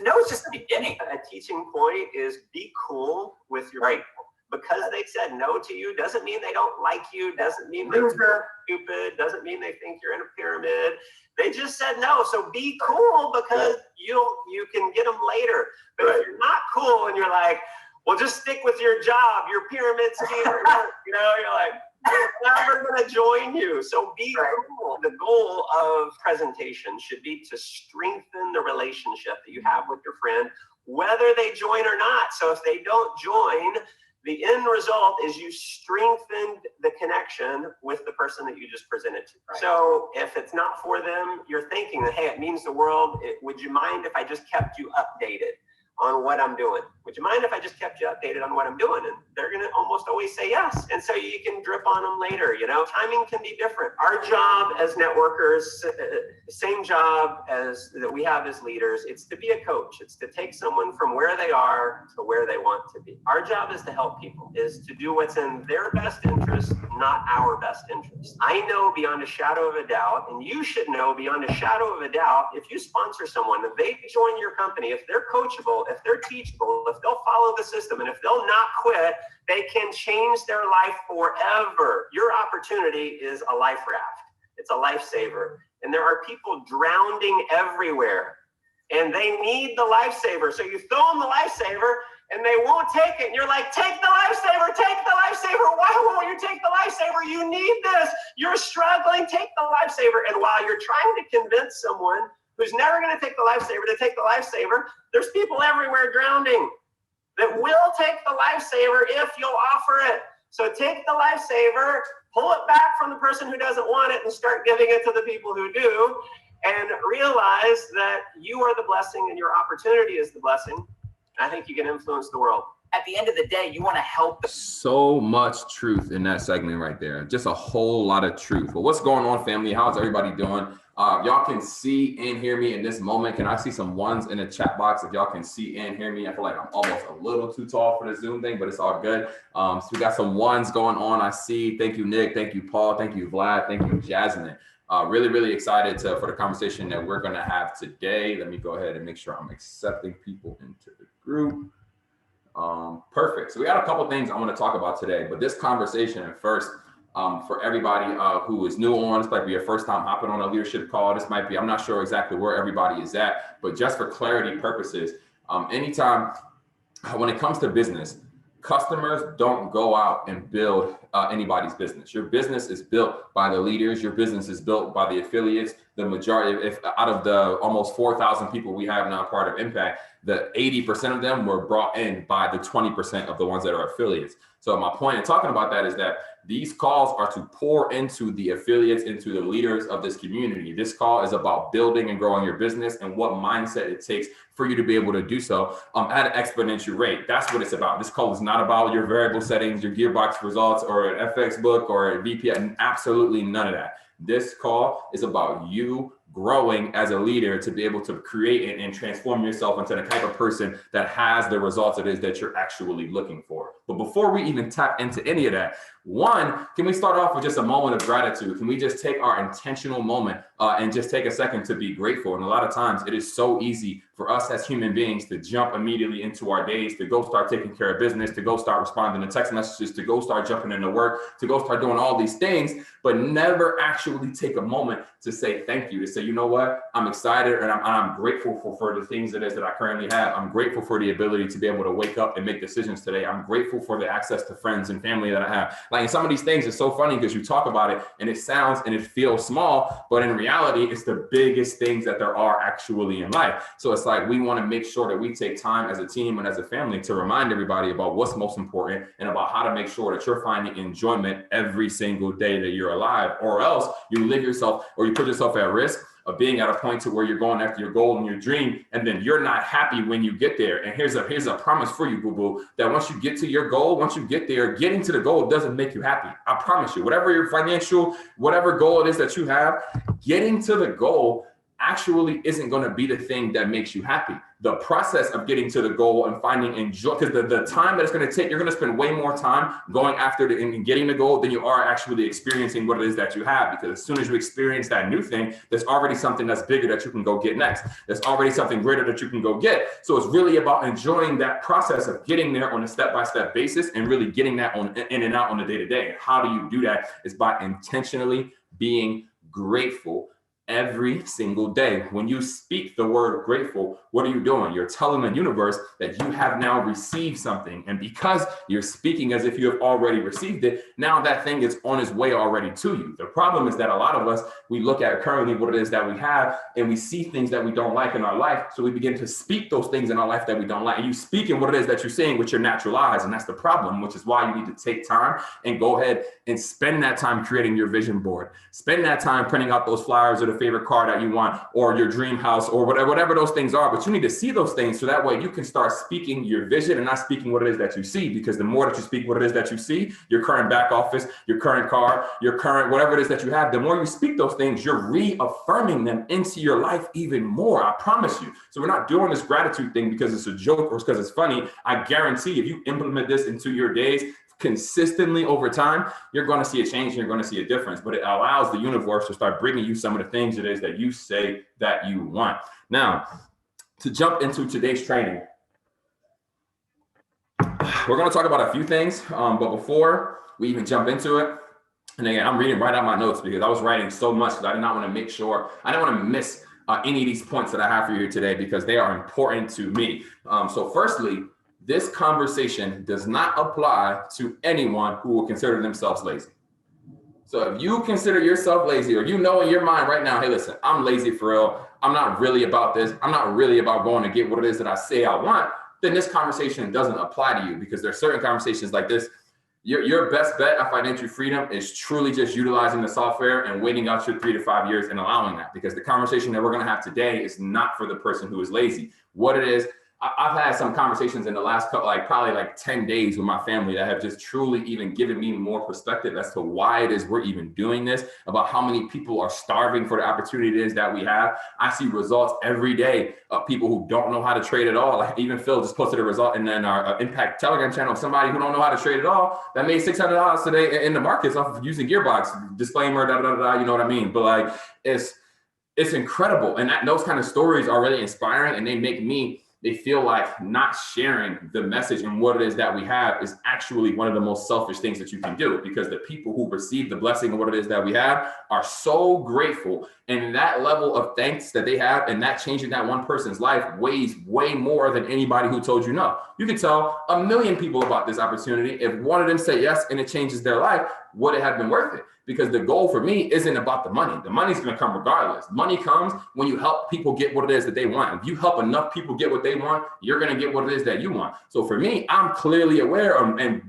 No, it's just the beginning. A teaching point is be cool with your people. Because they said no to you doesn't mean they don't like you, doesn't mean they're stupid, doesn't mean they think you're in a pyramid. They just said no. So be cool because you can get them later. But if you're not cool and you're like, well, just stick with your job, your pyramid scheme, you're like, they're never going to join you. So be cool. The goal of presentation should be to strengthen the relationship that you have with your friend, whether they join or not. So if they don't join, the end result is you strengthened the connection with the person that you just presented to. Right. So if it's not for them, you're thinking that, hey, it means the world. Would you mind if I just kept you updated on what I'm doing? Would you mind if I just kept you updated on what I'm doing? And they're going to almost always say yes. And so you can drip on them later. Timing can be different. Our job as networkers, same job as that we have as leaders, it's to be a coach. It's to take someone from where they are to where they want to be. Our job is to help people, is to do what's in their best interest, not our best interest. I know beyond a shadow of a doubt, and you should know beyond a shadow of a doubt, if you sponsor someone, if they join your company, if they're coachable, if they're teachable, if they'll follow the system, and if they'll not quit, they can change their life forever. Your opportunity is a life raft. It's a lifesaver. And there are people drowning everywhere, and they need the lifesaver. So you throw them the lifesaver, and they won't take it. And you're like, take the lifesaver, take the lifesaver. Why won't you take the lifesaver? You need this. You're struggling, take the lifesaver. And while you're trying to convince someone who's never going to take the lifesaver to take the lifesaver, there's people everywhere drowning that will take the lifesaver if you'll offer it. So take the lifesaver, pull it back from the person who doesn't want it, and start giving it to the people who do, and realize that you are the blessing and your opportunity is the blessing. I think you can influence the world. At the end of the day, you want to help. So much truth in that segment right there. Just a whole lot of truth. But what's going on, family? How's everybody doing? Y'all can see and hear me in this moment. Can I see some ones in the chat box if y'all can see and hear me? I feel like I'm almost a little too tall for the Zoom thing, but it's all good. So we got some ones going on. I see. Thank you, Nick. Thank you, Paul. Thank you, Vlad. Thank you, Jasmine. Really, really excited for the conversation that we're going to have today. Let me go ahead and make sure I'm accepting people into the group. Perfect. So we got a couple things I want to talk about today, but this conversation at first, for everybody who is new on, this might be your first time hopping on a leadership call. This might be, I'm not sure exactly where everybody is at, but just for clarity purposes, anytime when it comes to business, customers don't go out and build anybody's business. Your business is built by the leaders. Your business is built by the affiliates. The majority, if out of the almost 4,000 people we have now part of Impact, the 80% of them were brought in by the 20% of the ones that are affiliates. So my point in talking about that is that these calls are to pour into the affiliates, into the leaders of this community. This call is about building and growing your business and what mindset it takes for you to be able to do so at an exponential rate. That's what it's about. This call is not about your variable settings, your gearbox results, or an FX book, or a VPN. Absolutely none of that. This call is about you growing as a leader to be able to create and transform yourself into the type of person that has the results it is that you're actually looking for. But before we even tap into any of that, one, can we start off with just a moment of gratitude? Can we just take our intentional moment and just take a second to be grateful? And a lot of times it is so easy for us as human beings to jump immediately into our days, to go start taking care of business, to go start responding to text messages, to go start jumping into work, to go start doing all these things, but never actually take a moment to say thank you, to say, you know what, I'm excited and I'm grateful for the things it is that I currently have. I'm grateful for the ability to be able to wake up and make decisions today. I'm grateful for the access to friends and family that I have. Like, and some of these things are so funny because you talk about it and it sounds and it feels small, but in reality, it's the biggest things that there are actually in life. So it's like, we want to make sure that we take time as a team and as a family to remind everybody about what's most important and about how to make sure that you're finding enjoyment every single day that you're alive, or else you live yourself or you put yourself at risk of being at a point to where you're going after your goal and your dream, and then you're not happy when you get there. And here's a promise for you, boo-boo, that once you get to your goal, once you get there, getting to the goal doesn't make you happy. I promise you, whatever your financial, whatever goal it is that you have, getting to the goal actually isn't going to be the thing that makes you happy. the process of getting to the goal and finding enjoy, because the time that it's going to take, you're going to spend way more time going after and getting the goal than you are actually experiencing what it is that you have. Because as soon as you experience that new thing, there's already something that's bigger that you can go get next. There's already something greater that you can go get. So it's really about enjoying that process of getting there on a step-by-step basis and really getting that on in and out on the day-to-day. How do you do that? Is by intentionally being grateful every single day. When you speak the word grateful, what are you doing? You're telling the universe that you have now received something. And because you're speaking as if you have already received it, now that thing is on its way already to you. The problem is that a lot of us, we look at currently what it is that we have, and we see things that we don't like in our life. So we begin to speak those things in our life that we don't like. And you speak in what it is that you're saying with your natural eyes. And that's the problem, which is why you need to take time and go ahead and spend that time creating your vision board. Spend that time printing out those flyers or the favorite car that you want, or your dream house, or whatever those things are. But you need to see those things so that way you can start speaking your vision and not speaking what it is that you see. Because the more that you speak what it is that you see, your current back office, your current car, your current whatever it is that you have, the more you speak those things, you're reaffirming them into your life even more. I promise you. So we're not doing this gratitude thing because it's a joke or because it's funny. I guarantee if you implement this into your days consistently over time, you're going to see a change and you're going to see a difference. But it allows the universe to start bringing you some of the things it is that you say that you want. Now, to jump into today's training, we're going to talk about a few things, but before we even jump into it, and again, I'm reading right out my notes because I was writing so much because I did not want to make sure, I didn't want to miss any of these points that I have for you today because they are important to me. So firstly, this conversation does not apply to anyone who will consider themselves lazy. So if you consider yourself lazy, or you know in your mind right now, hey, listen, I'm lazy for real. I'm not really about this. I'm not really about going to get what it is that I say I want. Then this conversation doesn't apply to you because there's certain conversations like this. Your best bet at financial freedom is truly just utilizing the software and waiting out your 3 to 5 years and allowing that, because the conversation that we're going to have today is not for the person who is lazy. What it is, I've had some conversations in the last couple, probably 10 days with my family that have just truly even given me more perspective as to why it is we're even doing this, about how many people are starving for the opportunity it is that we have. I see results every day of people who don't know how to trade at all. Like even Phil just posted a result in our Impact Telegram channel of somebody who don't know how to trade at all that made $600 today in the markets off of using Gearbox. Disclaimer, you know what I mean? But it's incredible. And those kind of stories are really inspiring, and they feel like not sharing the message and what it is that we have is actually one of the most selfish things that you can do, because the people who receive the blessing of what it is that we have are so grateful. And that level of thanks that they have and that changing that one person's life weighs way more than anybody who told you no. You can tell 1 million people about this opportunity. If one of them say yes and it changes their life, would it have been worth it? Because the goal for me isn't about the money. The money's going to come regardless. Money comes when you help people get what it is that they want. If you help enough people get what they want, you're going to get what it is that you want. So for me, I'm clearly aware and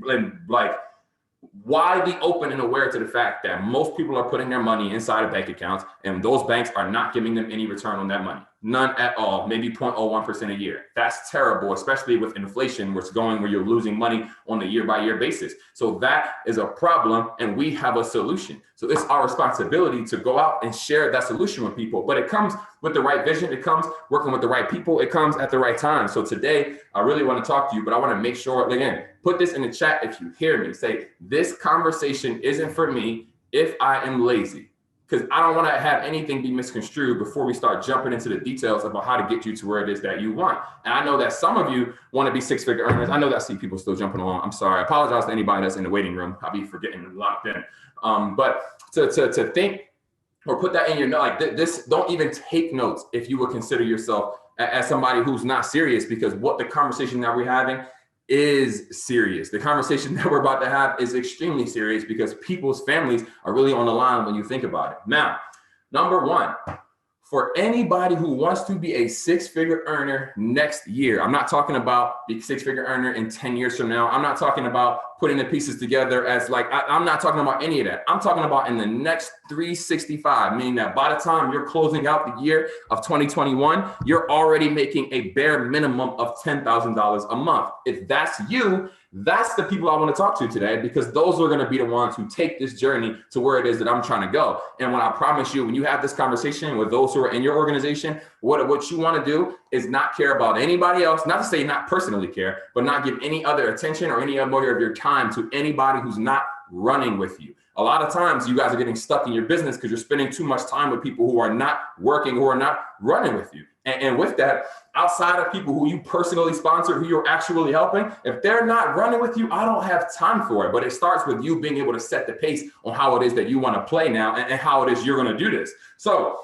widely open and aware to the fact that most people are putting their money inside of bank accounts, and those banks are not giving them any return on that money. None at all, maybe 0.01% a year. That's terrible, especially with inflation, where you're losing money on a year-by-year basis. So that is a problem, and we have a solution. So it's our responsibility to go out and share that solution with people. But it comes with the right vision. It comes working with the right people. It comes at the right time. So today, I really want to talk to you, but I want to make sure, again, put this in the chat if you hear me. Say, this conversation isn't for me if I am lazy. Because I don't want to have anything be misconstrued before we start jumping into the details about how to get you to where it is that you want. And I know that some of you want to be six-figure earners. I know that I see people still jumping on. I'm sorry. I apologize to anybody that's in the waiting room. I'll be forgetting locked in. But to think or put that in your note, this, don't even take notes if you would consider yourself as somebody who's not serious, because what the conversation that we're having is serious. The conversation that we're about to have is extremely serious, because people's families are really on the line when you think about it. Now, number one, for anybody who wants to be a six-figure earner next year, I'm not talking about the six-figure earner in 10 years from now. I'm not talking about putting the pieces together as I'm not talking about any of that. I'm talking about in the next 365, meaning that by the time you're closing out the year of 2021, you're already making a bare minimum of $10,000 a month. If that's you, That's the people I want to talk to today, because those are going to be the ones who take this journey to where it is that I'm trying to go. And when I promise you, when you have this conversation with those who are in your organization, what you want to do is not care about anybody else, not to say not personally care, but not give any other attention or any more of your time to anybody who's not running with you. A lot of times you guys are getting stuck in your business because you're spending too much time with people who are not working, who are not running with you. And with that, outside of people who you personally sponsor, who you're actually helping, if they're not running with you, I don't have time for it. But it starts with you being able to set the pace on how it is that you want to play now and how it is you're going to do this. So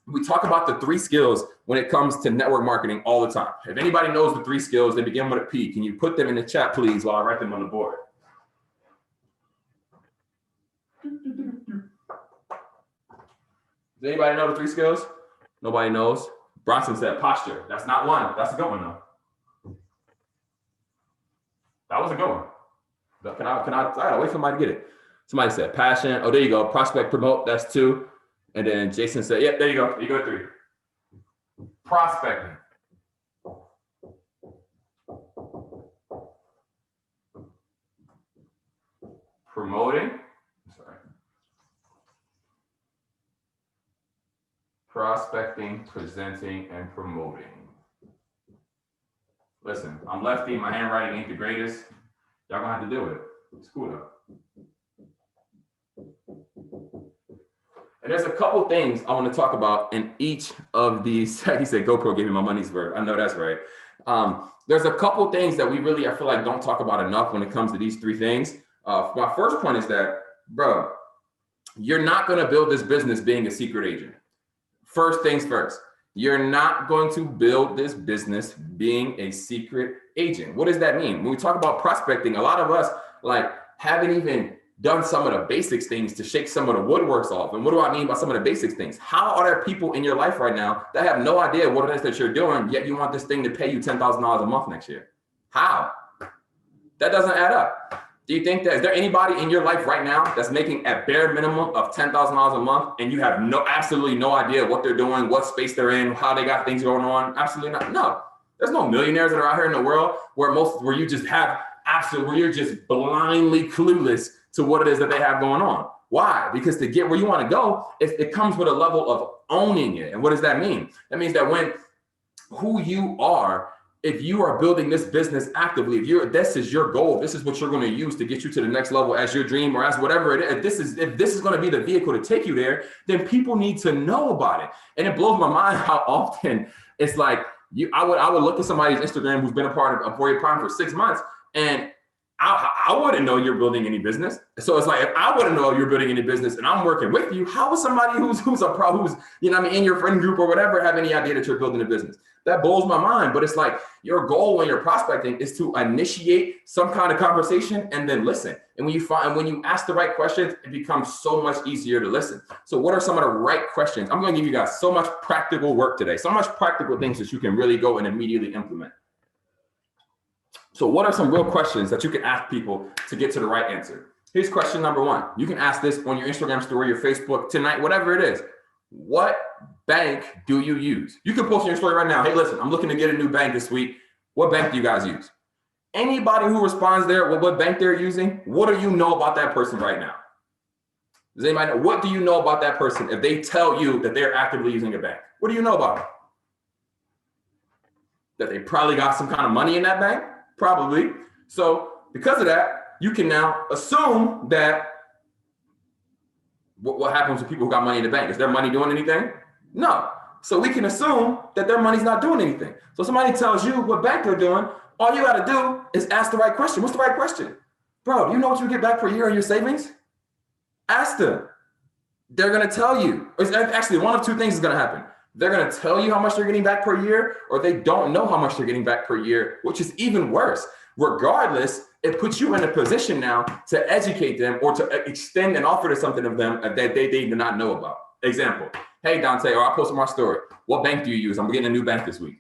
we talk about the 3 skills when it comes to network marketing all the time. If anybody knows the 3 skills, they begin with a P. Can you put them in the chat, please, while I write them on the board? Does anybody know the 3 skills? Nobody knows. Bronson said posture. That's not one. That's a good one, though. That was a good one. Can I wait for somebody to get it? Somebody said passion. Oh, there you go. Prospect, promote. That's 2. And then Jason said, yeah, there you go. You go 3. Prospecting. Promoting. Sorry. Prospecting, presenting, and promoting. Listen, I'm lefty. My handwriting ain't the greatest. Y'all gonna have to deal with it. It's cool though. And there's a couple things I want to talk about in each of these. He said, GoPro gave me my money's worth. I know that's right. There's a couple things that we really, I feel like, don't talk about enough when it comes to these 3 things. My first point is that, bro, you're not going to build this business being a secret agent. First things first, you're not going to build this business being a secret agent. What does that mean? When we talk about prospecting, a lot of us haven't even done some of the basics things to shake some of the woodworks off. And what do I mean by some of the basics things? How are there people in your life right now that have no idea what it is that you're doing, yet you want this thing to pay you $10,000 a month next year? How? That doesn't add up. Do you think that, is there anybody in your life right now that's making a bare minimum of $10,000 a month and you have absolutely no idea what they're doing, what space they're in, how they got things going on? Absolutely not. No, there's no millionaires that are out here in the world where you're just blindly clueless to what it is that they have going on. Why? Because to get where you want to go, it comes with a level of owning it. And what does that mean? That means that when who you are, if you are building this business actively, this is your goal, this is what you're going to use to get you to the next level as your dream or as whatever it is. If this is going to be the vehicle to take you there, then people need to know about it. And it blows my mind how often it's like I would look at somebody's Instagram who's been a part of Auvoria Prime for 6 months, and I wouldn't know you're building any business. So it's like, if I wouldn't know you're building any business and I'm working with you, how would somebody who's in your friend group or whatever have any idea that you're building a business? That blows my mind. But it's like, your goal when you're prospecting is to initiate some kind of conversation and then listen. And when you ask the right questions, it becomes so much easier to listen. So what are some of the right questions? I'm going to give you guys so much practical work today, so much practical things that you can really go and immediately implement. So what are some real questions that you can ask people to get to the right answer? Here's question number 1. You can ask this on your Instagram story, your Facebook, tonight, whatever it is. What bank do you use? You can post in your story right now. Hey, listen, I'm looking to get a new bank this week. What bank do you guys use? Anybody who responds there with what bank they're using, what do you know about that person right now? Does anybody know? What do you know about that person if they tell you that they're actively using a bank? What do you know about them? That they probably got some kind of money in that bank? Probably. So because of that, you can now assume that what happens with people who got money in the bank? Is their money doing anything? No. So we can assume that their money's not doing anything. So somebody tells you what bank they're doing, all you got to do is ask the right question. What's the right question? Bro, do you know what you get back per year in your savings? Ask them. They're going to tell you. Actually, one of 2 things is going to happen. They're going to tell you how much they're getting back per year, or they don't know how much they're getting back per year, which is even worse. Regardless, it puts you in a position now to educate them or to extend an offer to something of them that they do not know about. Example, hey, Dante, or I post on my story. What bank do you use? I'm getting a new bank this week.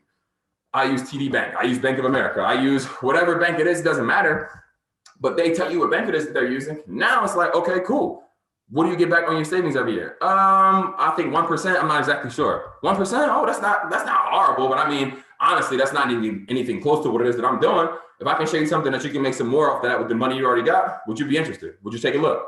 I use TD Bank. I use Bank of America. I use whatever bank it is. It doesn't matter. But they tell you what bank it is that they're using. Now it's like, okay, cool. What do you get back on your savings every year? I think 1%. I'm not exactly sure. 1%? Oh, that's not horrible. But I mean, honestly, that's not even anything close to what it is that I'm doing. If I can show you something that you can make some more off that with the money you already got, would you be interested? Would you take a look?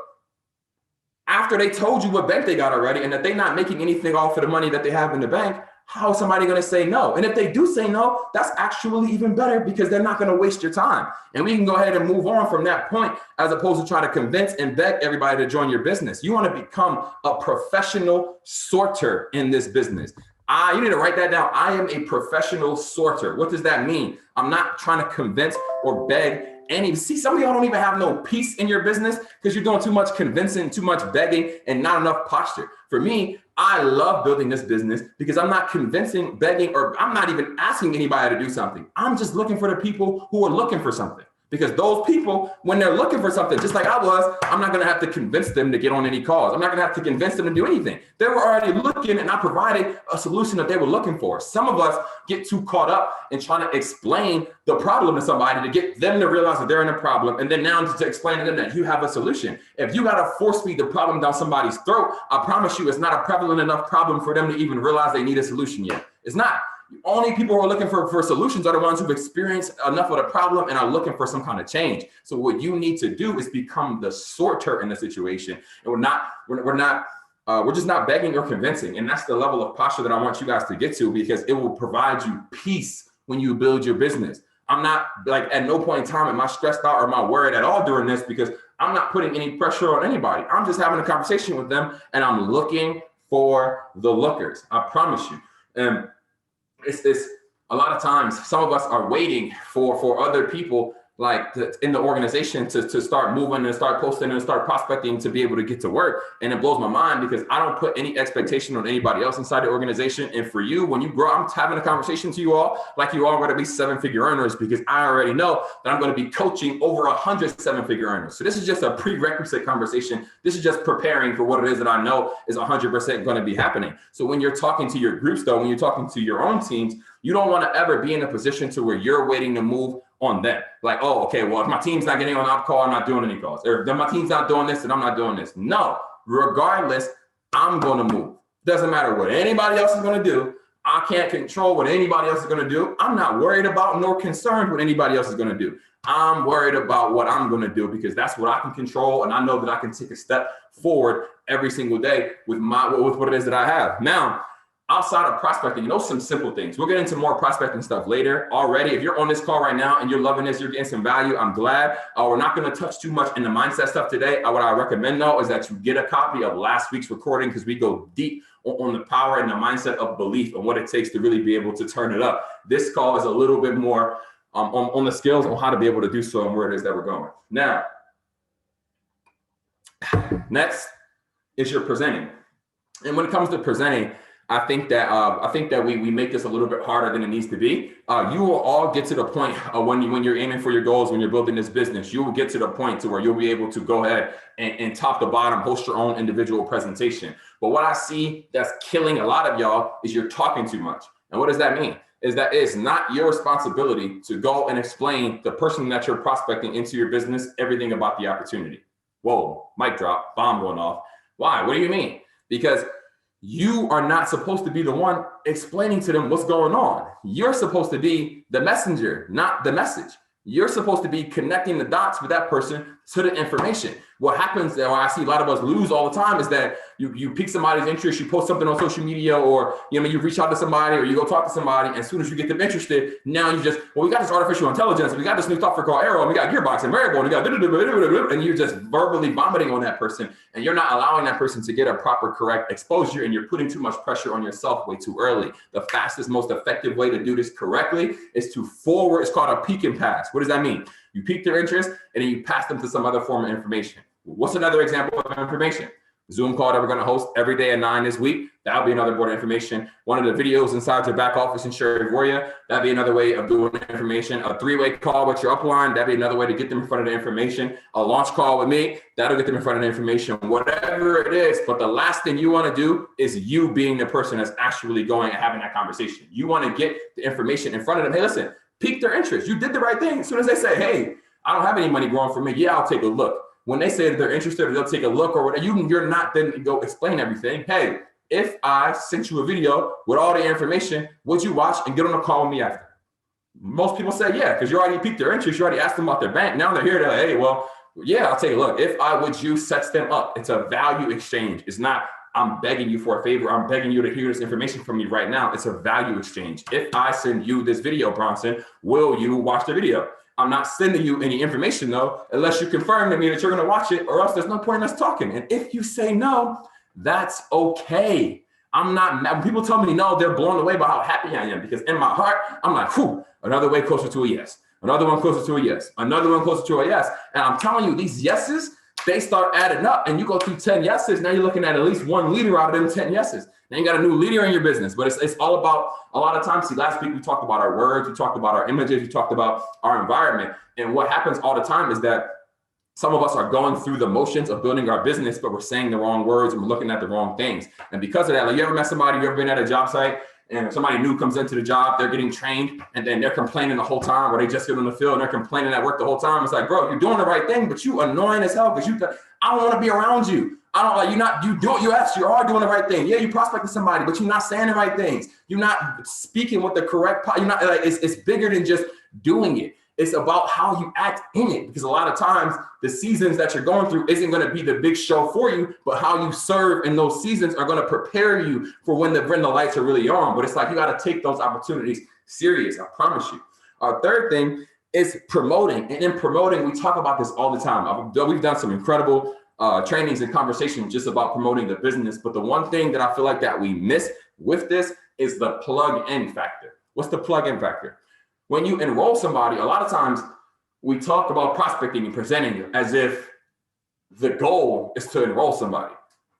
After they told you what bank they got already and that they're not making anything off of the money that they have in the bank, how is somebody going to say no? And if they do say no, that's actually even better because they're not going to waste your time. And we can go ahead and move on from that point as opposed to try to convince and beg everybody to join your business. You want to become a professional sorter in this business. You need to write that down. I am a professional sorter. What does that mean? I'm not trying to convince or beg any. See, some of y'all don't even have no peace in your business because you're doing too much convincing, too much begging, and not enough posture. For me, I love building this business because I'm not convincing, begging, or I'm not even asking anybody to do something. I'm just looking for the people who are looking for something. Because those people, when they're looking for something, just like I was, I'm not going to have to convince them to get on any calls. I'm not going to have to convince them to do anything. They were already looking, and I provided a solution that they were looking for. Some of us get too caught up in trying to explain the problem to somebody to get them to realize that they're in a problem, and then now to explain to them that you have a solution. If you got to force feed the problem down somebody's throat, I promise you it's not a prevalent enough problem for them to even realize they need a solution yet. It's not. Only people who are looking for solutions are the ones who've experienced enough of the problem and are looking for some kind of change. So what you need to do is become the sorter in the situation. And we're just not begging or convincing. And that's the level of posture that I want you guys to get to, because it will provide you peace when you build your business. I'm not like, at no point in time am I stressed out or am I worried at all during this, because I'm not putting any pressure on anybody. I'm just having a conversation with them and I'm looking for the lookers. I promise you. And it's a lot of times some of us are waiting for other people in the organization to start moving and start posting and start prospecting to be able to get to work. And it blows my mind because I don't put any expectation on anybody else inside the organization. And for you, when you grow, I'm having a conversation to you all like you all going to be 7-figure earners, because I already know that I'm going to be coaching over 100 7-figure earners. So this is just a prerequisite conversation. This is just preparing for what it is that I know is 100% going to be happening. So when you're talking to your groups, though, when you're talking to your own teams, you don't want to ever be in a position to where you're waiting to move on them. Like, oh, okay, well, if my team's not getting on the call, I'm not doing any calls. Or if my team's not doing this, then I'm not doing this. No, regardless, I'm going to move. Doesn't matter what anybody else is going to do. I can't control what anybody else is going to do. I'm not worried about nor concerned what anybody else is going to do. I'm worried about what I'm going to do, because that's what I can control. And I know that I can take a step forward every single day with what it is that I have. Now, outside of prospecting, some simple things. We'll get into more prospecting stuff later. Already, if you're on this call right now and you're loving this, you're getting some value, I'm glad. We're not going to touch too much in the mindset stuff today. What I recommend, though, is that you get a copy of last week's recording, because we go deep on the power and the mindset of belief and what it takes to really be able to turn it up. This call is a little bit more on the skills on how to be able to do so and where it is that we're going. Now, next is your presenting. And when it comes to presenting, I think that we make this a little bit harder than it needs to be. You will all get to the point when you're aiming for your goals, when you're building this business, you will get to the point to where you'll be able to go ahead and top to bottom host your own individual presentation. But what I see that's killing a lot of y'all is you're talking too much. And what does that mean? Is that it's not your responsibility to go and explain the person that you're prospecting into your business everything about the opportunity. Whoa, mic drop, bomb going off. Why? What do you mean? Because you are not supposed to be the one explaining to them what's going on. You're supposed to be the messenger, not the message. You're supposed to be connecting the dots with that person to the information. What happens, or I see a lot of us lose all the time, is that you pique somebody's interest, you post something on social media, or you reach out to somebody, or you go talk to somebody, and as soon as you get them interested, now you just, we got this artificial intelligence, we got this new software called Arrow, and we got Gearbox and Variable, and we got, and you're just verbally vomiting on that person, and you're not allowing that person to get a proper, correct exposure, and you're putting too much pressure on yourself way too early. The fastest, most effective way to do this correctly is to forward. It's called a peak and pass. What does that mean? You pique their interest, and then you pass them to some other form of information. What's another example of information? Zoom call that we're going to host every day at 9 this week. That'll be another board of information. One of the videos inside your back office in Auvoria. That'd be another way of doing information. A 3-way call with your upline. That'd be another way to get them in front of the information. A launch call with me. That'll get them in front of the information. Whatever it is. But the last thing you want to do is you being the person that's actually going and having that conversation. You want to get the information in front of them. Hey, listen, pique their interest. You did the right thing. As soon as they say, hey, I don't have any money growing for me. Yeah, I'll take a look. When they say that they're interested or they'll take a look or whatever, you're not then go explain everything. Hey, if I sent you a video with all the information, would you watch and get on a call with me after? Most people say, yeah, because you already piqued their interest. You already asked them about their bank. Now they're here. They're like, hey, well, yeah, I'll take a look. If I would you sets them up. It's a value exchange. It's not, I'm begging you for a favor. I'm begging you to hear this information from me right now. It's a value exchange. If I send you this video, Bronson, will you watch the video? I'm not sending you any information though, unless you confirm to me that you're going to watch it, or else there's no point in us talking. And if you say no, that's okay. I'm not mad. When people tell me no, they're blown away by how happy I am, because in my heart, I'm like, whew, another way closer to a yes. Another one closer to a yes. Another one closer to a yes. And I'm telling you, these yeses, they start adding up, and you go through 10 yeses. Now you're looking at least one leader out of them 10 yeses. Now you got a new leader in your business, but it's all about, a lot of times, see, last week we talked about our words, we talked about our images, we talked about our environment. And what happens all the time is that some of us are going through the motions of building our business, but we're saying the wrong words and we're looking at the wrong things. And because of that, like, you ever met somebody, you ever been at a job site and somebody new comes into the job, they're getting trained, and then they're complaining the whole time, or they just get on the field and they're complaining at work the whole time. It's like, bro, you're doing the right thing, but you annoying as hell, because I don't want to be around you. I don't like, you are doing the right thing. Yeah, you prospecting somebody, but you're not saying the right things. You're not speaking with the correct, you're not like, it's bigger than just doing it. It's about how you act in it, because a lot of times the seasons that you're going through isn't going to be the big show for you, but how you serve in those seasons are going to prepare you for when the lights are really on. But it's like, you got to take those opportunities serious. I promise you. Our third thing is promoting. And in promoting, we talk about this all the time. We've done some incredible trainings and conversations just about promoting the business. But the one thing that I feel like that we miss with this is the plug-in factor. What's the plug-in factor? When you enroll somebody, a lot of times we talk about prospecting and presenting it as if the goal is to enroll somebody.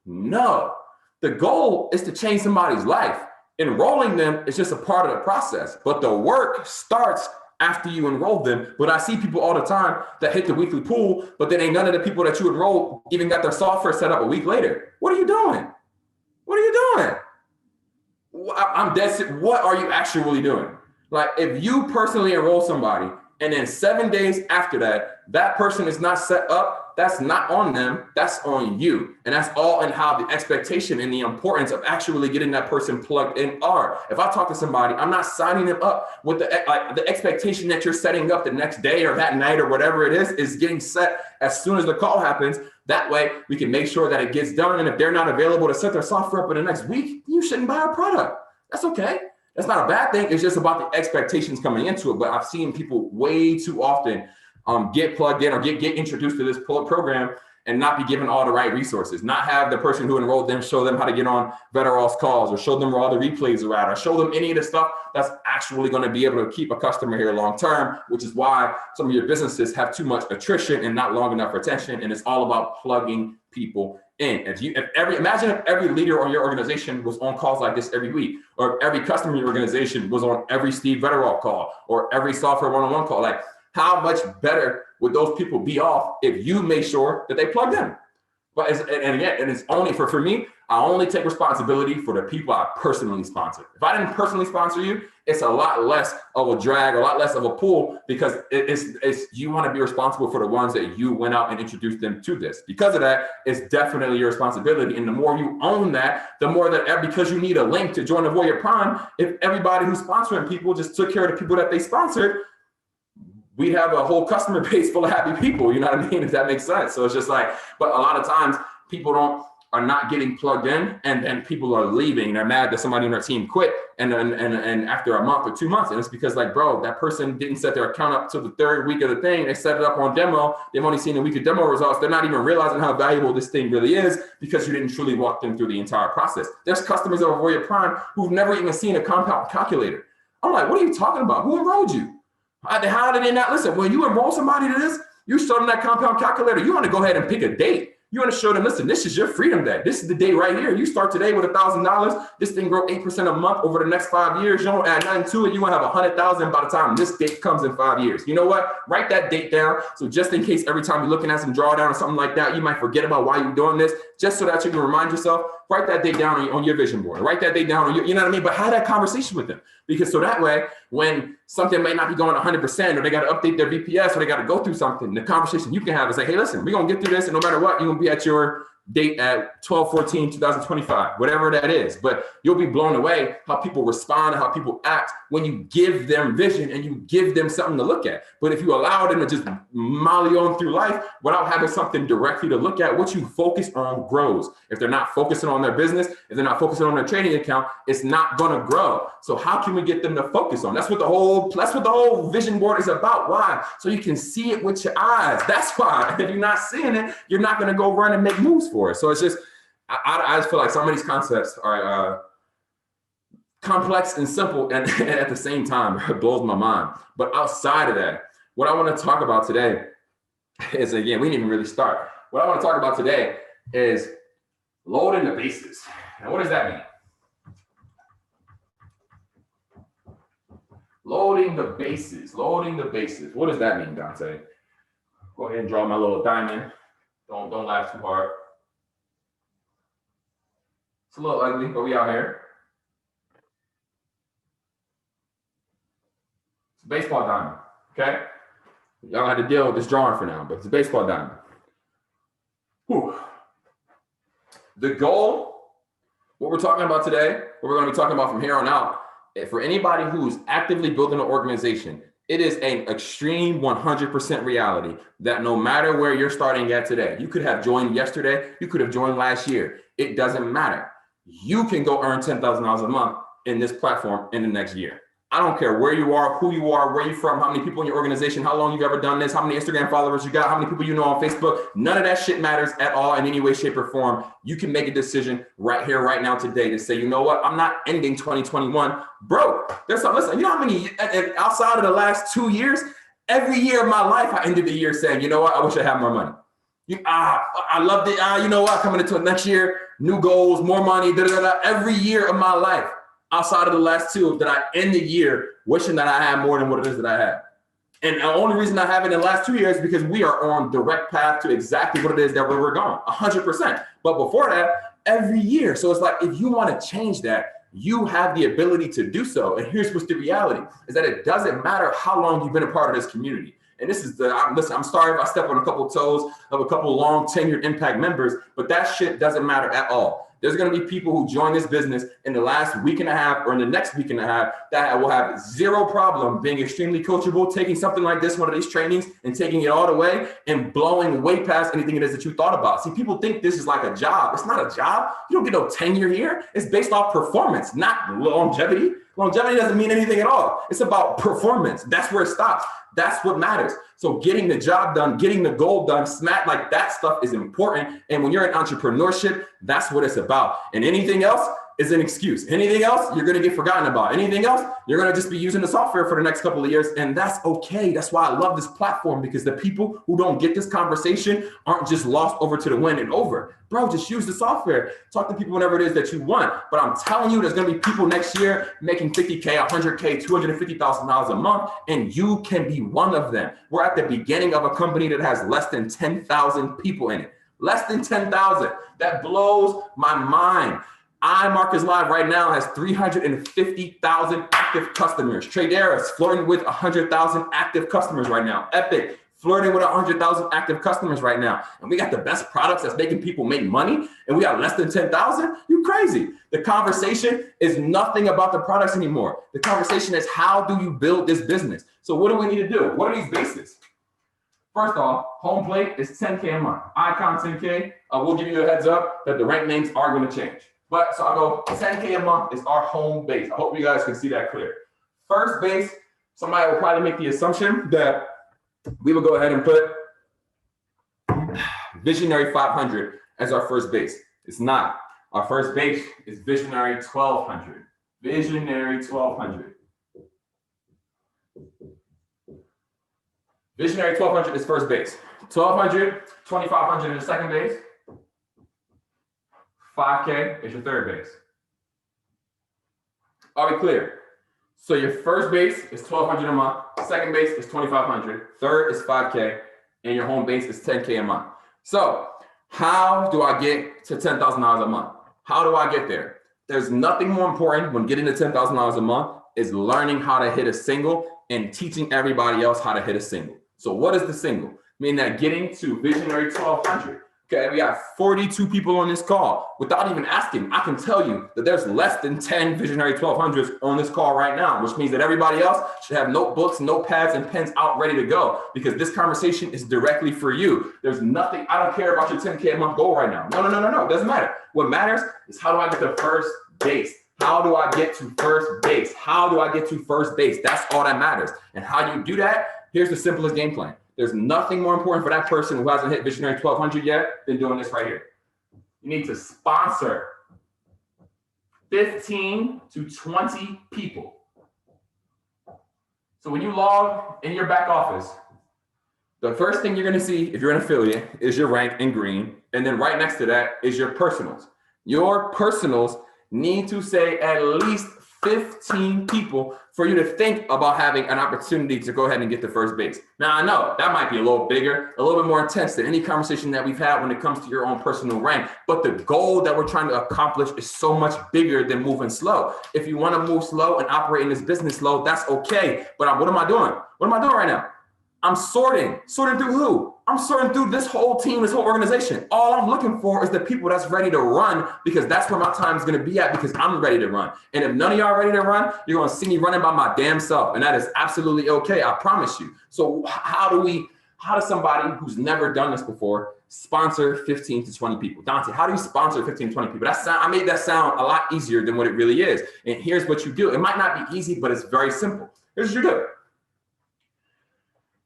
No, the goal is to change somebody's life. Enrolling them is just a part of the process, but the work starts after you enroll them. But I see people all the time that hit the weekly pool, but then ain't none of the people that you enroll even got their software set up a week later. What are you doing? What are you doing? I'm dead serious. What are you actually doing? Like, if you personally enroll somebody and then 7 days after that, that person is not set up, that's not on them, that's on you. And that's all in how the expectation and the importance of actually getting that person plugged in are. If I talk to somebody, I'm not signing them up with the expectation that you're setting up the next day or that night or whatever it is getting set as soon as the call happens. That way we can make sure that it gets done. And if they're not available to set their software up in the next week, you shouldn't buy our product. That's okay. That's not a bad thing. It's just about the expectations coming into it. But I've seen people way too often get plugged in or get introduced to this program and not be given all the right resources, not have the person who enrolled them show them how to get on Veteral's calls, or show them where all the replays are at, or show them any of the stuff that's actually going to be able to keep a customer here long term, which is why some of your businesses have too much attrition and not long enough retention. And it's all about plugging people in. Imagine if every leader on your organization was on calls like this every week, or if every customer in your organization was on every Steve Veteral call or every software one-on-one call. Like, how much better would those people be off if you made sure that they plugged in? But it's only for me, I only take responsibility for the people I personally sponsor. If I didn't personally sponsor you, it's a lot less of a drag, a lot less of a pull, because it's you want to be responsible for the ones that you went out and introduced them to this. Because of that, it's definitely your responsibility. And the more you own that, the more that, because you need a link to join Auvoria Prime, if everybody who's sponsoring people just took care of the people that they sponsored, we'd have a whole customer base full of happy people, you know what I mean? If that makes sense. So it's just like, but a lot of times people are not getting plugged in, and then people are leaving. They're mad that somebody on their team quit, and after a month or 2 months, and it's because, like, bro, that person didn't set their account up till the third week of the thing. They set it up on demo. They've only seen a week of demo results. They're not even realizing how valuable this thing really is, because you didn't truly walk them through the entire process. There's customers of Auvoria Prime who've never even seen a compound calculator. I'm like, what are you talking about? Who enrolled you? How did they not listen? When you enroll somebody to this, you show them that compound calculator. You want to go ahead and pick a date. You want to show them, listen, this is your freedom day. This is the day right here. You start today with $1,000. This thing grow 8% a month over the next 5 years. You don't add nothing to it. You want to have 100,000 by the time this date comes in 5 years. You know what? Write that date down. So just in case every time you're looking at some drawdown or something like that, you might forget about why you're doing this, just so that you can remind yourself, write that date down on your vision board. Write that date down on your, you know what I mean? But have that conversation with them. Because so that way, when something may not be going 100%, or they got to update their VPS, or they got to go through something, the conversation you can have is like, hey, listen, we're going to get through this, and no matter what, you're going to be at your date at 12/14/2025, whatever that is. But you'll be blown away how people respond, how people act when you give them vision and you give them something to look at. But if you allow them to just molly on through life without having something directly to look at, what you focus on grows. If they're not focusing on their business, if they're not focusing on their trading account, it's not going to grow. So how can we get them to focus on? That's what the whole vision board is about. Why? So you can see it with your eyes. That's why. If you're not seeing it, you're not going to go run and make moves for it. So it's just, I just feel like some of these concepts are complex and simple, and at the same time, it blows my mind. But outside of that, what I want to talk about today is, again, we didn't even really start. What I want to talk about today is loading the bases. And what does that mean? Loading the bases. Loading the bases. What does that mean, Dante? Go ahead and draw my little diamond. Don't laugh too hard. It's a little ugly, but we out here. It's a baseball diamond, okay? Y'all have to deal with this drawing for now, but it's a baseball diamond. Whew. The goal, what we're talking about today, what we're going to be talking about from here on out, for anybody who's actively building an organization, it is an extreme 100% reality that no matter where you're starting at today, you could have joined yesterday, you could have joined last year. It doesn't matter. You can go earn $10,000 a month in this platform in the next year. I don't care where you are, who you are, where you're from, how many people in your organization, how long you've ever done this, how many Instagram followers you got, how many people you know on Facebook. None of that shit matters at all in any way, shape, or form. You can make a decision right here, right now, today to say, you know what? I'm not ending 2021 broke. There's some, listen, you know how many, outside of the last 2 years, every year of my life, I ended the year saying, you know what? I wish I had more money. I loved it. You know what? Coming into next year, new goals, more money, every year of my life. Outside of the last two, that I end the year wishing that I had more than what it is that I have. And the only reason I have it in the last 2 years is because we are on direct path to exactly what it is that we're going, 100%. But before that, every year. So it's like, if you want to change that, you have the ability to do so. And here's what's the reality, is that it doesn't matter how long you've been a part of this community. And this is listen, I'm sorry if I step on a couple of toes of a couple of long tenured impact members, but that shit doesn't matter at all. There's going to be people who join this business in the last week and a half or in the next week and a half that will have zero problem being extremely coachable, taking something like this, one of these trainings, and taking it all the way and blowing way past anything it is that you thought about. See, people think this is like a job. It's not a job. You don't get no tenure here. It's based off performance, not longevity. Longevity doesn't mean anything at all. It's about performance. That's where it stops. That's what matters. So getting the job done, getting the goal done, smack, like that stuff is important. And when you're in entrepreneurship, that's what it's about. And anything else is an excuse. Anything else, you're going to get forgotten about. Anything else, you're going to just be using the software for the next couple of years. And that's okay. That's why I love this platform, because the people who don't get this conversation aren't just lost over to the wind and over. Bro, just use the software. Talk to people whenever it is that you want. But I'm telling you, there's going to be people next year making $50K, $100K, $250,000 a month, and you can be one of them. We're at the beginning of a company that has less than 10,000 people in it. Less than 10,000. That blows my mind. i.M.P.A.C.T is live right now, has 350,000 active customers. Tradera is flirting with 100,000 active customers right now. Epic flirting with 100,000 active customers right now. And we got the best products that's making people make money, and we got less than 10,000? You crazy. The conversation is nothing about the products anymore. The conversation is, how do you build this business? So what do we need to do? What are these bases? First off, home plate is 10K a month. Icon 10K. We'll give you a heads up that the rank names are going to change. But so I'll go 10K a month is our home base. I hope you guys can see that clear. First base, somebody will probably make the assumption that we will go ahead and put Visionary 500 as our first base. It's not. Our first base is Visionary 1200. Visionary 1200. Visionary 1200 is first base. 1200, 2500 is second base. 5K is your third base. Are we clear? So your first base is 1,200 a month. Second base is 2,500. Third is 5K, and your home base is 10K a month. So how do I get to $10,000 a month? How do I get there? There's nothing more important when getting to $10,000 a month is learning how to hit a single and teaching everybody else how to hit a single. So what is the single? Meaning that getting to Visionary 1,200. Okay, we have 42 people on this call. Without even asking, I can tell you that there's less than 10 Visionary 1200s on this call right now, which means that everybody else should have notebooks, notepads, and pens out ready to go, because this conversation is directly for you. There's nothing, I don't care about your 10K a month goal right now. No, it doesn't matter. What matters is, how do I get to first base? How do I get to first base? How do I get to first base? That's all that matters. And how you do that, here's the simplest game plan. There's nothing more important for that person who hasn't hit Visionary 1200 yet than doing this right here. You need to sponsor 15 to 20 people. So when you log in your back office, the first thing you're going to see if you're an affiliate is your rank in green. And then right next to that is your personals. Your personals need to say at least 15 people for you to think about having an opportunity to go ahead and get to first base. Now, I know that might be a little bigger, a little bit more intense than any conversation that we've had when it comes to your own personal rank, but the goal that we're trying to accomplish is so much bigger than moving slow. If you want to move slow and operate in this business slow, that's okay. But what am I doing? What am I doing right now? I'm sorting through who? I'm sorting through this whole team, this whole organization. All I'm looking for is the people that's ready to run, because that's where my time is going to be at, because I'm ready to run. And if none of y'all are ready to run, you're going to see me running by my damn self. And that is absolutely okay. I promise you. So how does somebody who's never done this before sponsor 15 to 20 people? Dante, how do you sponsor 15 to 20 people? I made that sound a lot easier than what it really is. And here's what you do. It might not be easy, but it's very simple. Here's what you do.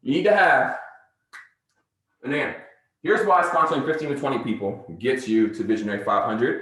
You need to have, and again, here's why sponsoring 15 to 20 people gets you to Visionary 500.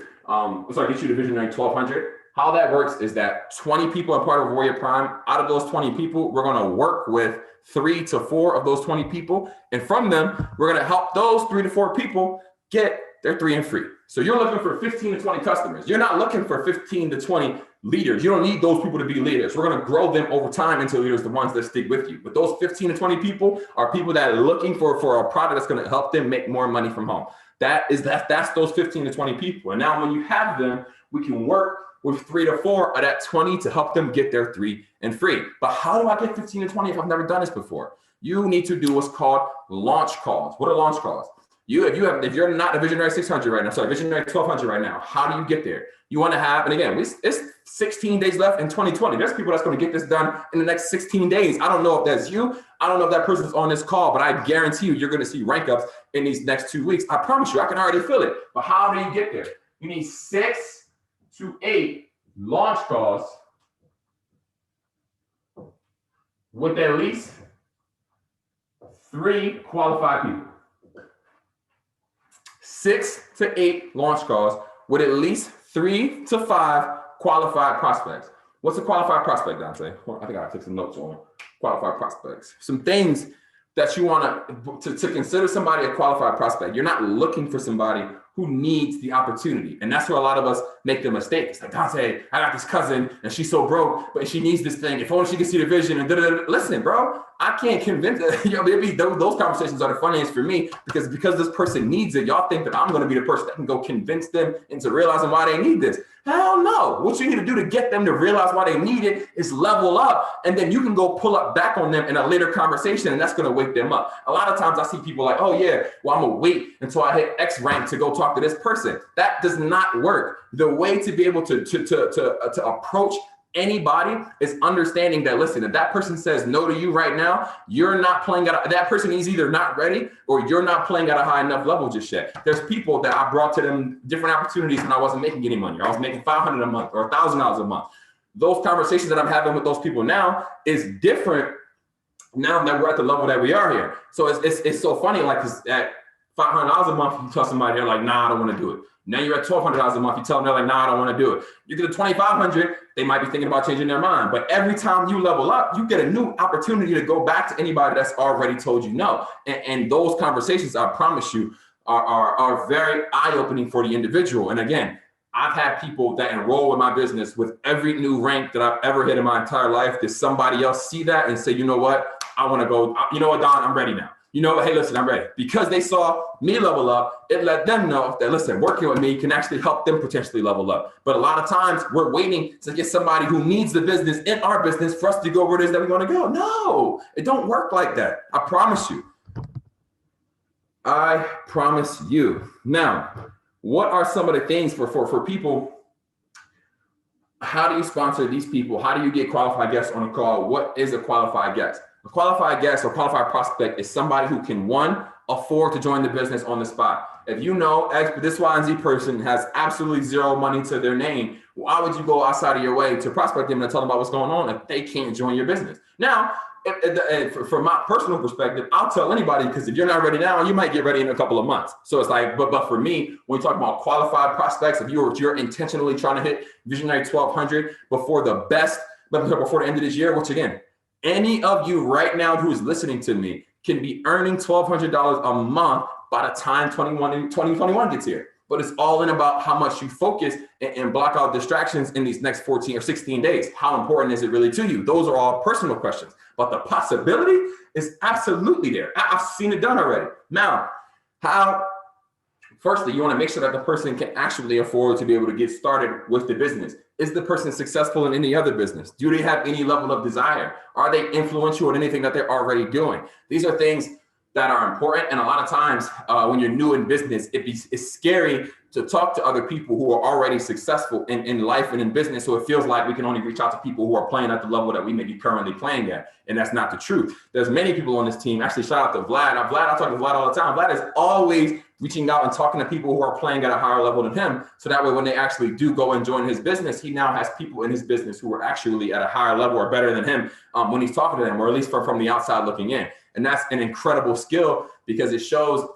Gets you to Visionary 1200. How that works is that 20 people are part of Auvoria Prime. Out of those 20 people, we're going to work with 3 to 4 of those 20 people. And from them, we're going to help those 3 to 4 people get their 3 and free. So you're looking for 15 to 20 customers. You're not looking for 15 to 20 leaders. You don't need those people to be leaders. We're going to grow them over time into leaders, the ones that stick with you. But those 15 to 20 people are people that are looking for a product that's going to help them make more money from home. That's those 15 to 20 people. And now when you have them, we can work with 3 to 4 of that 20 to help them get their 3 and free. But how do I get 15 to 20 if I've never done this before? You need to do what's called launch calls. What are launch calls? If you're not a Visionary 600 right now, Visionary 1200 right now, how do you get there? You want to have, and again, it's 16 days left in 2020. There's people that's going to get this done in the next 16 days. I don't know if that's you. I don't know if that person's on this call, but I guarantee you're going to see rank ups in these next 2 weeks. I promise you, I can already feel it. But how do you get there? You need 6 to 8 launch calls with at least 3 qualified people. 6 to 8 launch calls with at least 3 to 5 qualified prospects. What's a qualified prospect, Dante? Well, I think I took some notes on qualified prospects. Some things that you want to consider somebody a qualified prospect. You're not looking for somebody who needs the opportunity. And that's where a lot of us make the mistake. It's like, Dante, I got this cousin and she's so broke, but she needs this thing. If only she can see the vision and da-da-da. Listen, bro, I can't convince her. Maybe those conversations are the funniest for me because this person needs it. Y'all think that I'm going to be the person that can go convince them into realizing why they need this. Hell no. What you need to do to get them to realize why they need it is level up. And then you can go pull up back on them in a later conversation and that's going to wake them up. A lot of times I see people like, oh yeah, well, I'm going to wait until I hit X rank to go talk to this person. That does not work. The way to be able to approach anybody is understanding that, listen, if that person says no to you right now, you're not playing at that person is either not ready or you're not playing at a high enough level just yet. There's people that I brought to them different opportunities when I wasn't making any money, or I was making $500 a month or $1,000 a month. Those conversations that I'm having with those people now is different now that we're at the level that we are here. So it's so funny, like, cause at $500 a month, you tell somebody, they're like, nah, I don't want to do it. Now you're at $1,200 a month, you tell them, they're like, nah, I don't want to do it. You get to $2,500, they might be thinking about changing their mind. But every time you level up, you get a new opportunity to go back to anybody that's already told you no. And those conversations, I promise you, are very eye-opening for the individual. And again, I've had people that enroll in my business with every new rank that I've ever hit in my entire life. Does somebody else see that and say, you know what, I want to go, you know what, Don, I'm ready now. You know, hey, listen, I'm ready. Because they saw me level up, it let them know that, listen, working with me can actually help them potentially level up. But a lot of times we're waiting to get somebody who needs the business in our business for us to go where it is that we want to go. No, it don't work like that. I promise you. I promise you. Now, what are some of the things for people? How do you sponsor these people? How do you get qualified guests on a call? What is a qualified guest? A qualified guest or qualified prospect is somebody who can, one, afford to join the business on the spot. If you know this Y and Z person has absolutely zero money to their name, why would you go outside of your way to prospect them and tell them about what's going on if they can't join your business? Now, from my personal perspective, I'll tell anybody, because if you're not ready now, you might get ready in a couple of months. So it's like, but for me, when we talk about qualified prospects, if you're intentionally trying to hit Visionary 1200 before the end of this year, which again, any of you right now who is listening to me can be earning $1,200 a month by the time 2021 gets here. But it's all in about how much you focus and block out distractions in these next 14 or 16 days. How important is it really to you? Those are all personal questions, but the possibility is absolutely there. I've seen it done already. Now, firstly, you want to make sure that the person can actually afford to be able to get started with the business. Is the person successful in any other business? Do they have any level of desire? Are they influential in anything that they're already doing? These are things that are important. And a lot of times when you're new in business, it's scary to talk to other people who are already successful in life and in business. So it feels like we can only reach out to people who are playing at the level that we may be currently playing at. And that's not the truth. There's many people on this team. Actually, shout out to Vlad. I talk to Vlad all the time. Vlad is always reaching out and talking to people who are playing at a higher level than him. So that way, when they actually do go and join his business, he now has people in his business who are actually at a higher level or better than him when he's talking to them, or at least from the outside looking in. And that's an incredible skill because it shows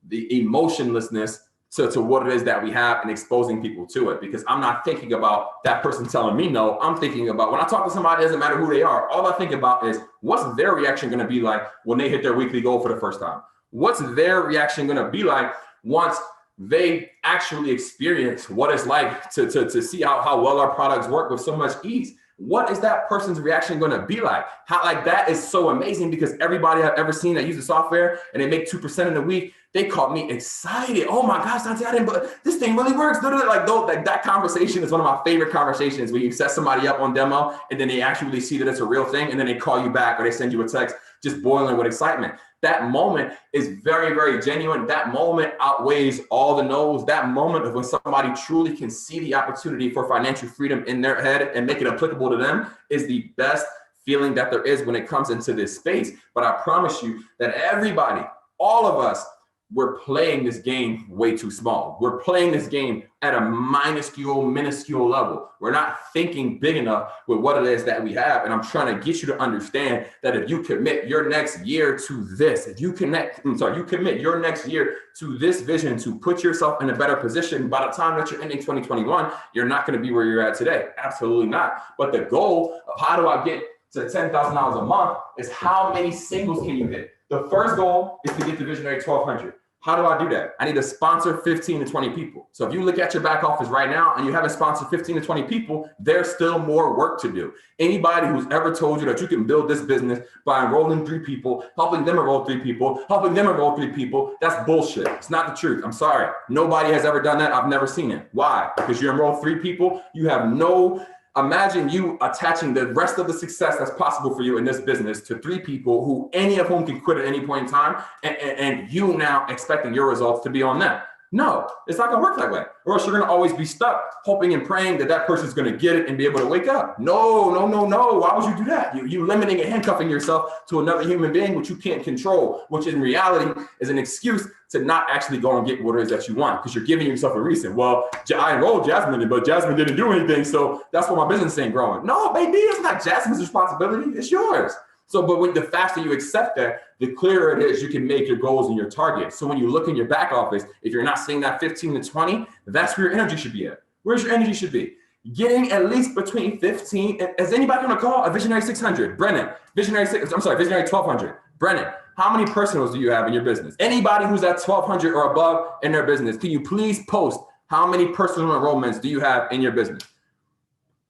the emotionlessness to what it is that we have and exposing people to it. Because I'm not thinking about that person telling me no. I'm thinking about when I talk to somebody, it doesn't matter who they are. All I think about is what's their reaction going to be like when they hit their weekly goal for the first time? What's their reaction going to be like once they actually experience what it's like to see how well our products work with so much ease? What is that person's reaction going to be like? That is so amazing because everybody I've ever seen that uses software and they make 2% in a week, they caught me excited. Oh my gosh, Dante, but this thing really works. That conversation is one of my favorite conversations when you set somebody up on demo and then they actually see that it's a real thing and then they call you back or they send you a text just boiling with excitement. That moment is very, very genuine. That moment outweighs all the no's. That moment of when somebody truly can see the opportunity for financial freedom in their head and make it applicable to them is the best feeling that there is when it comes into this space. But I promise you that everybody, all of us, we're playing this game way too small. We're playing this game at a minuscule level. We're not thinking big enough with what it is that we have. And I'm trying to get you to understand that if you commit your next year to this, you commit your next year to this vision to put yourself in a better position, by the time that you're ending 2021, you're not going to be where you're at today. Absolutely not. But the goal of how do I get to $10,000 a month is how many singles can you hit? The first goal is to get to Visionary 1200. How do I do that? I need to sponsor 15 to 20 people. So if you look at your back office right now and you haven't sponsored 15 to 20 people, there's still more work to do. Anybody who's ever told you that you can build this business by enrolling 3 people, helping them enroll 3 people, helping them enroll 3 people, that's bullshit. It's not the truth. I'm sorry. Nobody has ever done that. I've never seen it. Why? Because you enroll 3 people, you have no... Imagine you attaching the rest of the success that's possible for you in this business to 3 people who any of whom can quit at any point in time, and you now expecting your results to be on them. No, it's not going to work that way. Or else you're going to always be stuck hoping and praying that that person's going to get it and be able to wake up. No. Why would you do that? You limiting and handcuffing yourself to another human being, which you can't control, which in reality is an excuse to not actually go and get what it is that you want, because you're giving yourself a reason. Well, I enrolled Jasmine, but Jasmine didn't do anything, so that's why my business ain't growing. No, baby, it's not Jasmine's responsibility. It's yours. So, but the faster you accept that, the clearer it is you can make your goals and your targets. So when you look in your back office, if you're not seeing that 15 to 20, that's where your energy should be at. Where's your energy should be? Getting at least between 15, has anybody on a call? A Visionary 600, Brennan, Visionary 1200, Brennan. How many personals do you have in your business? Anybody who's at 1200 or above in their business, can you please post how many personal enrollments do you have in your business?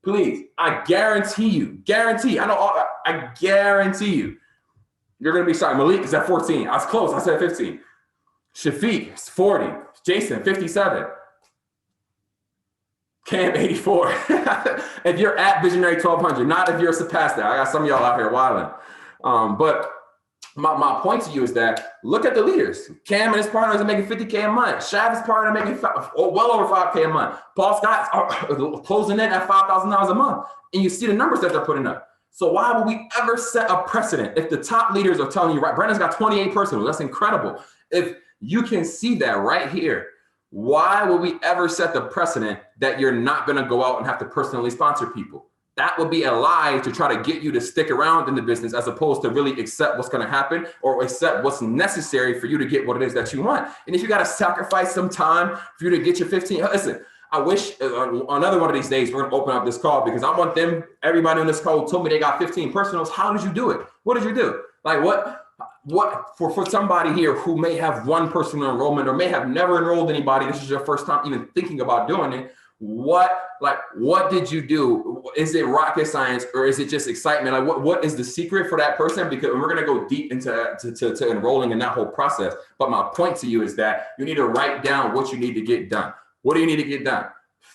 Please, I guarantee you, I guarantee you, you're going to be sorry. Malik is at 14. I was close. I said 15. Shafiq is 40. Jason, 57. Cam, 84. If you're at Visionary 1200, not if you're surpassed that. I got some of y'all out here wilding. But my point to you is that look at the leaders. Cam and his partners are making 50K a month. Shav's partner are making well over 5K a month. Paul Scott's are closing in at $5,000 a month. And you see the numbers that they're putting up. So why would we ever set a precedent if the top leaders are telling you, right, Brandon's got 28 personals, that's incredible. If you can see that right here, why would we ever set the precedent that you're not gonna go out and have to personally sponsor people? That would be a lie to try to get you to stick around in the business as opposed to really accept what's going to happen or accept what's necessary for you to get what it is that you want. And if you got to sacrifice some time for you to get your 15, listen, I wish another one of these days we're going to open up this call because I want them, everybody on this call told me they got 15 personals. How did you do it? What did you do? Like what for somebody here who may have one personal enrollment or may have never enrolled anybody, this is your first time even thinking about doing it. What did you do? Is it rocket science or is it just excitement? Like what is the secret for that person? Because we're going to go deep into to enrolling in that whole process. But my point to you is that you need to write down what you need to get done. What do you need to get done?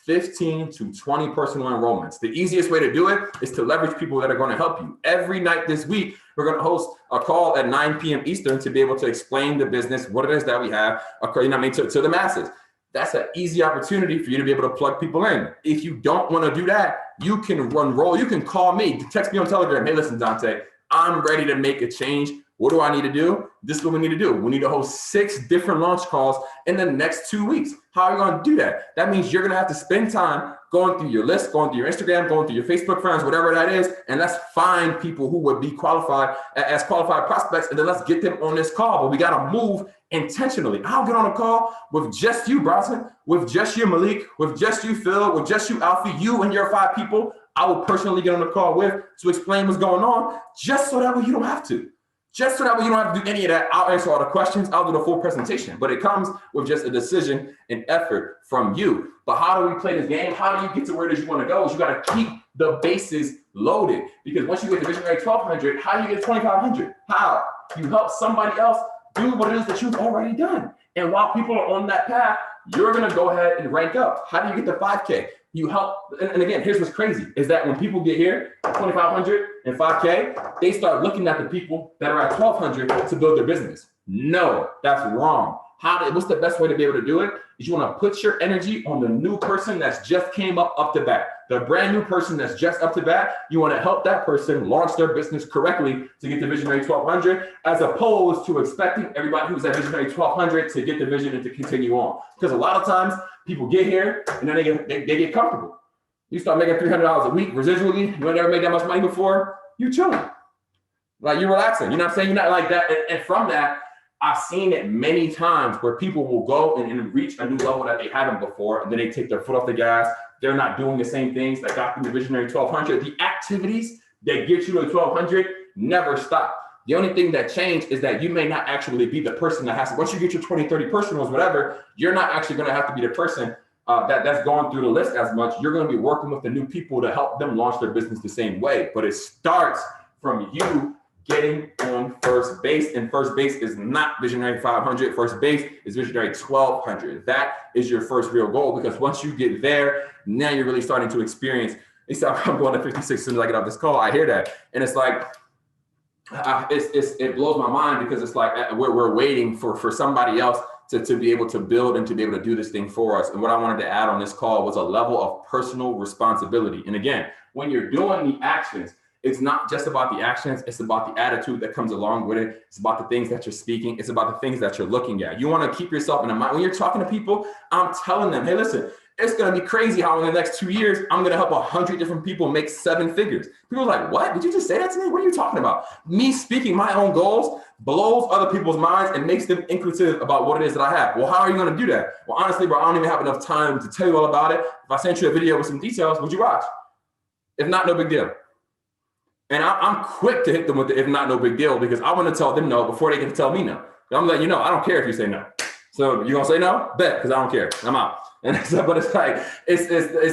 15 to 20 personal enrollments. The easiest way to do it is to leverage people that are going to help you. Every night this week, we're going to host a call at 9 p.m. Eastern to be able to explain the business, what it is that we have, to the masses. That's an easy opportunity for you to be able to plug people in. If you don't want to do that, you can enroll. You can call me, text me on Telegram. Hey, listen, Dante, I'm ready to make a change. What do I need to do? This is what we need to do. We need to host 6 different launch calls in the next 2 weeks. How are you going to do that? That means you're going to have to spend time going through your list, going through your Instagram, going through your Facebook friends, whatever that is. And let's find people who would be qualified as qualified prospects. And then let's get them on this call. But we got to move intentionally. I'll get on a call with just you, Bronson, with just you, Malik, with just you, Phil, with just you, Alfie, you and your 5 people. I will personally get on the call with to explain what's going on, just so that way you don't have to. Just so that way you don't have to do any of that. I'll answer all the questions. I'll do the full presentation. But it comes with just a decision and effort from you. But how do we play this game? How do you get to where it is you want to go? Is you got to keep the bases loaded. Because once you get to Visionary 1200, how do you get 2500? How? You help somebody else do what it is that you've already done. And while people are on that path, you're going to go ahead and rank up. How do you get to 5K? You help, and again, here's what's crazy, is that when people get here, 2,500 and 5K, they start looking at the people that are at 1,200 to build their business. No, that's wrong. What's the best way to be able to do it? Is you want to put your energy on the new person that's just came up to bat. The brand new person that's just up to bat, you want to help that person launch their business correctly to get to Visionary 1200, as opposed to expecting everybody who's at Visionary 1200 to get the vision and to continue on. Because a lot of times people get here and then they get comfortable. You start making $300 a week residually. You ain't never made that much money before. You chilling, like you're relaxing. You know what I'm saying? You're not like that. And from that, I've seen it many times where people will go and reach a new level that they haven't before, and then they take their foot off the gas. They're not doing the same things that got them to Visionary 1200. The activities that get you to 1200 never stop. The only thing that changed is that you may not actually be the person that has to, once you get your 20, 30 personals, whatever, you're not actually going to have to be the person that's going through the list as much. You're going to be working with the new people to help them launch their business the same way. But it starts from you getting on first base, and first base is not Visionary 500. First base is Visionary 1200. That is your first real goal, because once you get there, now you're really starting to experience. I'm going to 56 as soon as I get off this call. I hear that, and it's like it blows my mind, because it's like we're waiting for somebody else to be able to build and to be able to do this thing for us. And what I wanted to add on this call was a level of personal responsibility. And again, when you're doing the actions, it's not just about the actions, it's about the attitude that comes along with it. It's about the things that you're speaking. It's about the things that you're looking at. You want to keep yourself in the mind. When you're talking to people, I'm telling them, hey, listen, it's going to be crazy how in the next 2 years, I'm going to help 100 different people make 7 figures. People are like, what? Did you just say that to me? What are you talking about? Me speaking my own goals blows other people's minds and makes them inquisitive about what it is that I have. Well, how are you going to do that? Well, honestly, bro, I don't even have enough time to tell you all about it. If I sent you a video with some details, would you watch? If not, no big deal. And I'm quick to hit them with the if not, no big deal, because I want to tell them no before they can tell me no. I'm letting you know, I don't care if you say no. So you gonna say no? Bet, because I don't care. I'm out. And so, but it's like, it's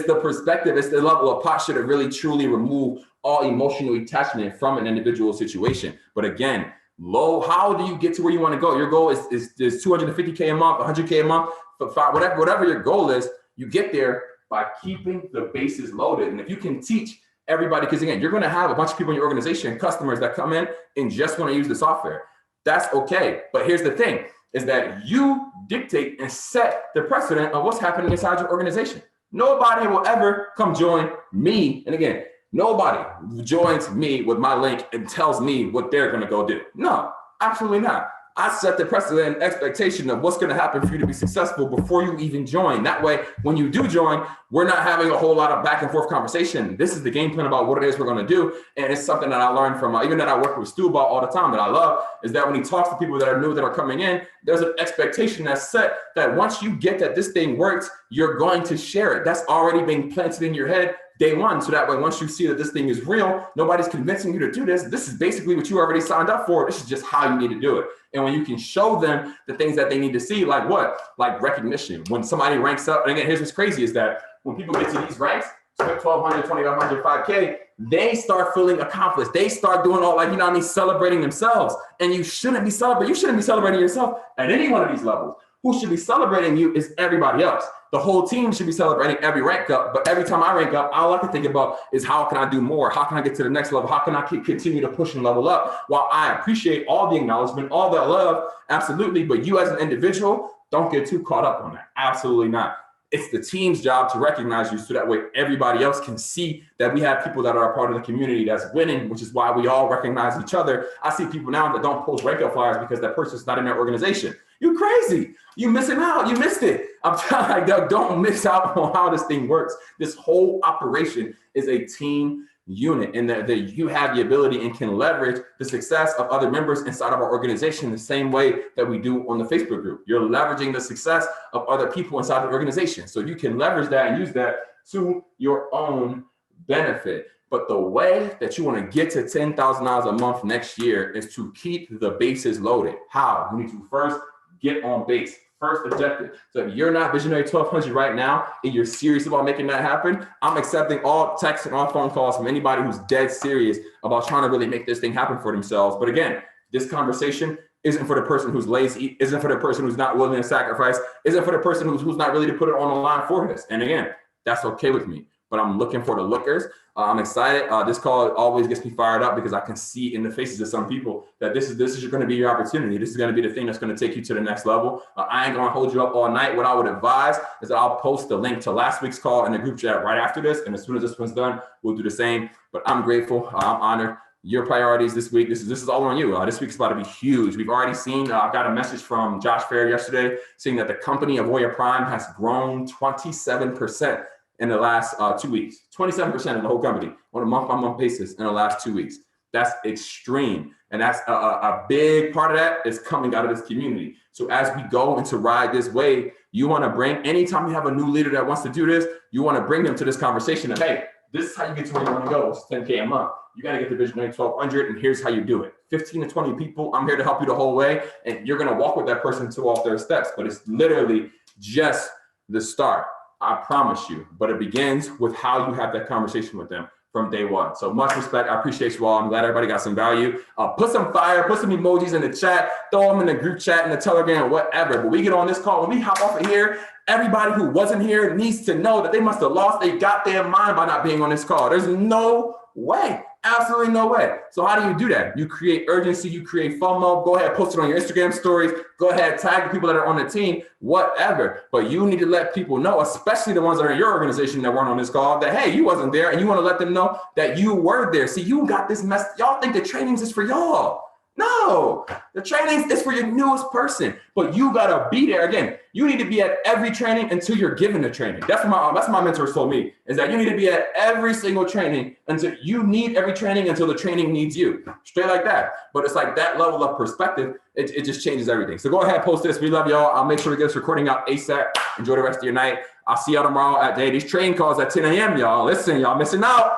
the perspective, it's the level of posture to really truly remove all emotional attachment from an individual situation. But again, how do you get to where you want to go? Your goal is 250K a month, 100K a month, whatever your goal is, you get there by keeping the bases loaded. And if you can teach everybody, because again, you're going to have a bunch of people in your organization, customers that come in and just want to use the software. That's okay. But here's the thing, is that you dictate and set the precedent of what's happening inside your organization. Nobody will ever come join me. And again, nobody joins me with my link and tells me what they're going to go do. No, absolutely not. I set the precedent and expectation of what's going to happen for you to be successful before you even join. That way, when you do join, we're not having a whole lot of back and forth conversation. This is the game plan about what it is we're going to do. And it's something that I learned from, even that I work with Stu about all the time that I love, is that when he talks to people that are new, that are coming in, there's an expectation that's set that once you get that this thing works, you're going to share it. That's already being planted in your head day one. So that way, once you see that this thing is real, nobody's convincing you to do this. This is basically what you already signed up for. This is just how you need to do it. And when you can show them the things that they need to see, like what? Like recognition. When somebody ranks up, and again, here's what's crazy is that when people get to these ranks, 1,200, 2,500, 5K, they start feeling accomplished. They start doing all, like, you know what I mean, celebrating themselves. And you shouldn't be celebrating. You shouldn't be celebrating yourself at any one of these levels. Who should be celebrating you is everybody else. The whole team should be celebrating every rank up, but every time I rank up, all I can think about is how can I do more? How can I get to the next level? How can I continue to push and level up? While I appreciate all the acknowledgement, all that love, absolutely, but you as an individual, don't get too caught up on that. Absolutely not. It's the team's job to recognize you so that way everybody else can see that we have people that are a part of the community that's winning, which is why we all recognize each other. I see people now that don't post rank up flyers because that person's not in their organization. You're crazy. You're missing out. You missed it. I'm telling you, don't miss out on how this thing works. This whole operation is a team unit, and that you have the ability and can leverage the success of other members inside of our organization the same way that we do on the Facebook group. You're leveraging the success of other people inside the organization. So you can leverage that and use that to your own benefit. But the way that you want to get to $10,000 a month next year is to keep the bases loaded. How? You need to first get on base. First objective. So if you're not Visionary 1200 right now and you're serious about making that happen, I'm accepting all texts and all phone calls from anybody who's dead serious about trying to really make this thing happen for themselves. But again, this conversation isn't for the person who's lazy, isn't for the person who's not willing to sacrifice, isn't for the person who's not ready to put it on the line for this. And again, that's okay with me. But I'm looking for the lookers. I'm excited. This call always gets me fired up because I can see in the faces of some people that this is going to be your opportunity. This is going to be the thing that's going to take you to the next level. I ain't going to hold you up all night. What I would advise is that I'll post the link to last week's call in the group chat right after this. And as soon as this one's done, we'll do the same. But I'm grateful. I'm honored. Your priorities this week, this is all on you. This week's about to be huge. We've already seen, I got a message from Josh Fair yesterday saying that the company Auvoria Prime has grown 27% in the last 2 weeks, 27% of the whole company on a month-by-month basis in the last 2 weeks. That's extreme. And that's a big part of that is coming out of this community. So as we go into ride this wave, you want to bring, anytime you have a new leader that wants to do this, you want to bring them to this conversation of, hey, this is how you get to where you want to go. It's 10K a month. You got to get the Visionary 1200, and here's how you do it. 15 to 20 people. I'm here to help you the whole way. And you're going to walk with that person to walk their steps. But it's literally just the start. I promise you, but it begins with how you have that conversation with them from day one. So much respect. I appreciate you all. I'm glad everybody got some value. Put some fire, put some emojis in the chat, throw them in the group chat, in the Telegram, whatever. But we get on this call, when we hop off of here, everybody who wasn't here needs to know that they must have lost their goddamn mind by not being on this call. There's no way. Absolutely no way. So how do you do that? You create urgency, you create FOMO. Go ahead, post it on your Instagram stories. Go ahead, tag the people that are on the team, whatever. But you need to let people know, especially the ones that are in your organization that weren't on this call, that, hey, you wasn't there, and you want to let them know that you were there. See, you got this mess. Y'all think the trainings is for y'all. No, the trainings is for your newest person, but you gotta be there. Again, you need to be at every training until you're given the training. That's what my mentors told me, is that you need to be at every single training until you need every training until the training needs you. Straight like that. But it's like that level of perspective, it just changes everything. So go ahead, post this. We love y'all. I'll make sure we get this recording out ASAP. Enjoy the rest of your night. I'll see y'all tomorrow at day. These training calls at 10 a.m. y'all. Listen, y'all missing out.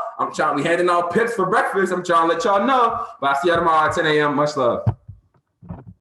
We handing out pips for breakfast. I'm trying to let y'all know. But I'll see y'all tomorrow at 10 a.m. Much love.